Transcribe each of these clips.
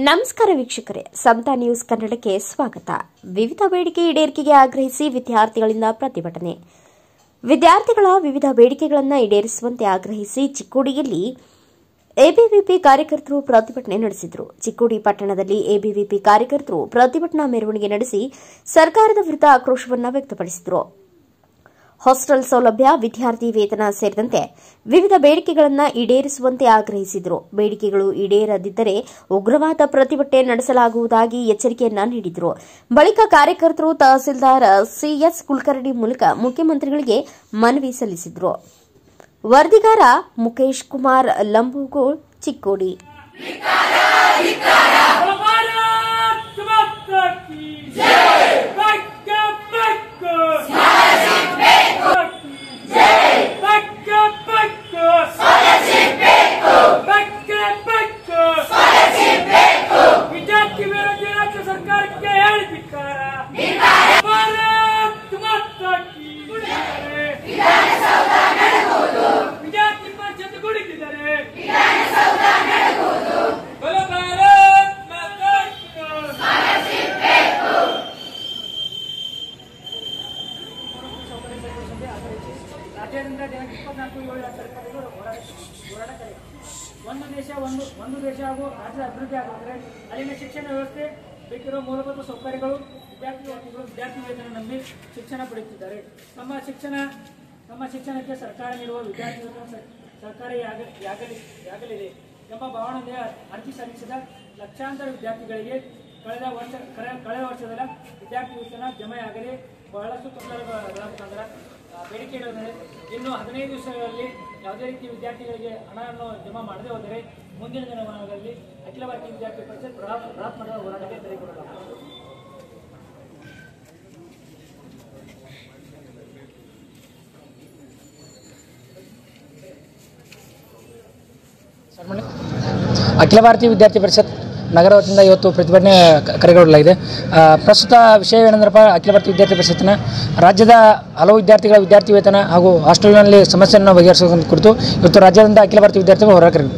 ನಮಸ್ಕಾರ ವೀಕ್ಷಕರೇ, ಸಮತಾ ನ್ಯೂಸ್ ಕನ್ನಡಕ್ಕೆ ಸ್ವಾಗತ. ವಿವಿಧ ಬೇಡಿಕೆ ಈಡೇರಿಕೆಗೆ ಆಗ್ರಹಿಸಿ ವಿದ್ಯಾರ್ಥಿಗಳಿಂದ ಪ್ರತಿಭಟನೆ. ವಿದ್ಯಾರ್ಥಿಗಳ ವಿವಿಧ ಬೇಡಿಕೆಗಳನ್ನು ಈಡೇರಿಸುವಂತೆ ಆಗ್ರಹಿಸಿ ಚಿಕ್ಕೋಡಿಯಲ್ಲಿ ಎಬಿವಿಪಿ ಕಾರ್ಯಕರ್ತರು ಪ್ರತಿಭಟನೆ ನಡೆಸಿದರು. ಚಿಕ್ಕೋಡಿ ಪಟ್ಟಣದಲ್ಲಿ ಎಬಿವಿಪಿ ಕಾರ್ಯಕರ್ತರು ಪ್ರತಿಭಟನಾ ಮೆರವಣಿಗೆ ನಡೆಸಿ ಸರ್ಕಾರದ ವಿರುದ್ಧ ಆಕ್ರೋಶವನ್ನು ವ್ಯಕ್ತಪಡಿಸಿದರು. ಹಾಸ್ಟೆಲ್ ಸೌಲಭ್ಯ, ವಿದ್ಯಾರ್ಥಿ ವೇತನ ಸೇರಿದಂತೆ ವಿವಿಧ ಬೇಡಿಕೆಗಳನ್ನು ಈಡೇರಿಸುವಂತೆ ಆಗ್ರಹಿಸಿದರು. ಬೇಡಿಕೆಗಳು ಈಡೇರದಿದ್ದರೆ ಉಗ್ರವಾದ ಪ್ರತಿಭಟನೆ ನಡೆಸಲಾಗುವುದಾಗಿ ಎಚ್ಚರಿಕೆಯನ್ನ ನೀಡಿದರು. ಬಳಿಕ ಕಾರ್ಯಕರ್ತರು ತಹಸೀಲ್ದಾರ್ ಸಿಎಸ್ ಕುಲಕರ್ಣಿ ಮೂಲಕ ಮುಖ್ಯಮಂತ್ರಿಗಳಿಗೆ ಮನವಿ ಸಲ್ಲಿಸಿದರು. ವರದಿಗಾರ ಮುಖೇಶ್ ಕುಮಾರ್ ಲಂಬೂಗೋಳ್, ಚಿಕ್ಕೋಡಿ. ರಾಜ್ಯಾದ್ಯಂತ ದಿನಾಂಕ 24/7/2025 ಹೋರಾಟ ಕರೆ. ಒಂದು ದೇಶ ಹಾಗೂ ರಾಜ್ಯದ ಅಭಿವೃದ್ಧಿ ಆಗುತ್ತದೆ. ಅಲ್ಲಿನ ಶಿಕ್ಷಣ ವ್ಯವಸ್ಥೆ ಬೇಕಿರುವ ಮೂಲಭೂತ ಸೌಕರ್ಯಗಳು ವಿದ್ಯಾರ್ಥಿ ವೇತನ ನಂಬಿ ಶಿಕ್ಷಣ ಪಡೆಯುತ್ತಿದ್ದಾರೆ. ನಮ್ಮ ಶಿಕ್ಷಣಕ್ಕೆ ಸರ್ಕಾರ ನೀಡುವ ವಿದ್ಯಾರ್ಥಿ ವೇತನ ಸರ್ಕಾರಿಯಾಗಲಿದೆ ಎಂಬ ಭಾವನೆಯ ಅರ್ಜಿ ಸಲ್ಲಿಸಿದ ಲಕ್ಷಾಂತರ ವಿದ್ಯಾರ್ಥಿಗಳಿಗೆ ಕಳೆದ ವರ್ಷದ ವಿದ್ಯಾರ್ಥಿ ವೇತನ ಜಮೆಯಾಗಲಿ ಬಹಳಷ್ಟು ತೊಂದರೆಗಳ ಬೇಡಿಕೆ ಇರುತ್ತದೆ. ಇನ್ನು 15 ದಿವಸಗಳಲ್ಲಿ ಯಾವುದೇ ರೀತಿ ವಿದ್ಯಾರ್ಥಿಗಳಿಗೆ ಹಣವನ್ನು ಜಮಾ ಮಾಡದೆ ಹೋದರೆ ಮುಂದಿನ ದಿನಮಾನಗಳಲ್ಲಿ ಅಖಿಲ ಭಾರತೀಯ ವಿದ್ಯಾರ್ಥಿ ಪರಿಷತ್ ಬೃಹತ್ ಮಟ್ಟದ ಹೋರಾಟಕ್ಕೆ ತೆರೆದುಕೊಳ್ಳಲಾಗುತ್ತದೆ. ಅಖಿಲ ಭಾರತೀಯ ವಿದ್ಯಾರ್ಥಿ ಪರಿಷತ್ ನಗರ ವತಿಯಿಂದ ಇವತ್ತು ಪ್ರತಿಭಟನೆ ಕರೆಗೊಳ್ಳಲಾಗಿದೆ. ಪ್ರಸ್ತುತ ವಿಷಯವೇನೆಂದರಪ್ಪ, ಅಖಿಲ ಭಾರತೀಯ ವಿದ್ಯಾರ್ಥಿ ಪರಿಷತ್ತಿನ ರಾಜ್ಯದ ಹಲವು ವಿದ್ಯಾರ್ಥಿಗಳ ವಿದ್ಯಾರ್ಥಿ ವೇತನ ಹಾಗೂ ಹಾಸ್ಟೆಲ್ನಲ್ಲಿ ಸಮಸ್ಯೆಯನ್ನು ಬಗೆಹರಿಸುವ ಕುರಿತು ಇವತ್ತು ರಾಜ್ಯಾದ್ಯಂತ ಅಖಿಲ ಭಾರತೀಯ ವಿದ್ಯಾರ್ಥಿಗಳು ಹೋರಾಟ ಕರೆದಿದೆ.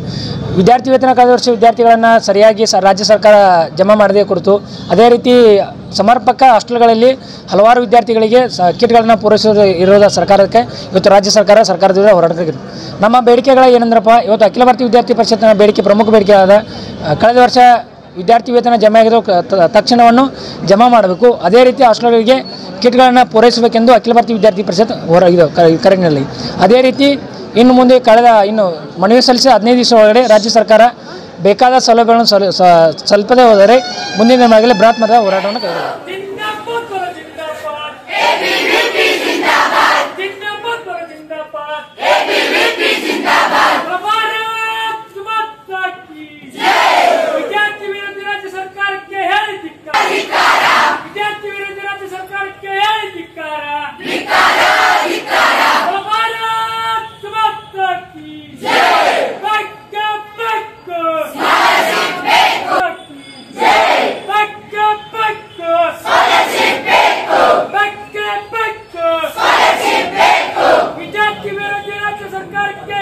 ವಿದ್ಯಾರ್ಥಿ ವೇತನ ಕಳೆದ ವರ್ಷ ವಿದ್ಯಾರ್ಥಿಗಳನ್ನು ಸರಿಯಾಗಿ ರಾಜ್ಯ ಸರ್ಕಾರ ಜಮಾ ಮಾಡದೇ ಕುರಿತು, ಅದೇ ರೀತಿ ಸಮರ್ಪಕ ಹಾಸ್ಟೆಲ್ಗಳಲ್ಲಿ ಹಲವಾರು ವಿದ್ಯಾರ್ಥಿಗಳಿಗೆ ಕಿಟ್ಗಳನ್ನು ಪೂರೈಸಿರುವ ಸರ್ಕಾರಕ್ಕೆ ಇವತ್ತು ರಾಜ್ಯ ಸರ್ಕಾರದ ವಿರುದ್ಧ ಹೋರಾಟ ಕರೆದಿದೆ. ನಮ್ಮ ಬೇಡಿಕೆಗಳು ಏನೆಂದ್ರಪ್ಪ, ಇವತ್ತು ಅಖಿಲ ಭಾರತೀಯ ವಿದ್ಯಾರ್ಥಿ ಪರಿಷತ್ತಿನ ಬೇಡಿಕೆ ಪ್ರಮುಖ ಬೇಡಿಕೆಯಾದ ಕಳೆದ ವರ್ಷ ವಿದ್ಯಾರ್ಥಿ ವೇತನ ಜಮೆ ಆಗಿರೋ ತಕ್ಷಣವನ್ನು ಜಮಾ ಮಾಡಬೇಕು. ಅದೇ ರೀತಿ ಹಾಸ್ಟೆಲ್ಗಳಿಗೆ ಕಿಟ್ಗಳನ್ನು ಪೂರೈಸಬೇಕೆಂದು ಅಖಿಲ ಭಾರತೀಯ ವಿದ್ಯಾರ್ಥಿ ಪರಿಷತ್ ಕರೆ ನೀಡಲಿ. ಅದೇ ರೀತಿ ಇನ್ನು ಮುಂದೆ ಇನ್ನು ಮನವಿ ಸಲ್ಲಿಸಿದ 15 ದಿವಸ ಒಳಗಡೆ ರಾಜ್ಯ ಸರ್ಕಾರ ಬೇಕಾದ ಸೌಲಭ್ಯಗಳನ್ನು ಸಲ್ಪದೇ ಹೋದರೆ ಮುಂದಿನ ದಿನಗಳಲ್ಲಿ ಬೃಹತ್ ಮಟ್ಟದ ಹೋರಾಟವನ್ನು ಕೈಗೊಳ್ಳಲಾಗುತ್ತದೆ. ಸರ್ಕಾರಕ್ಕೆ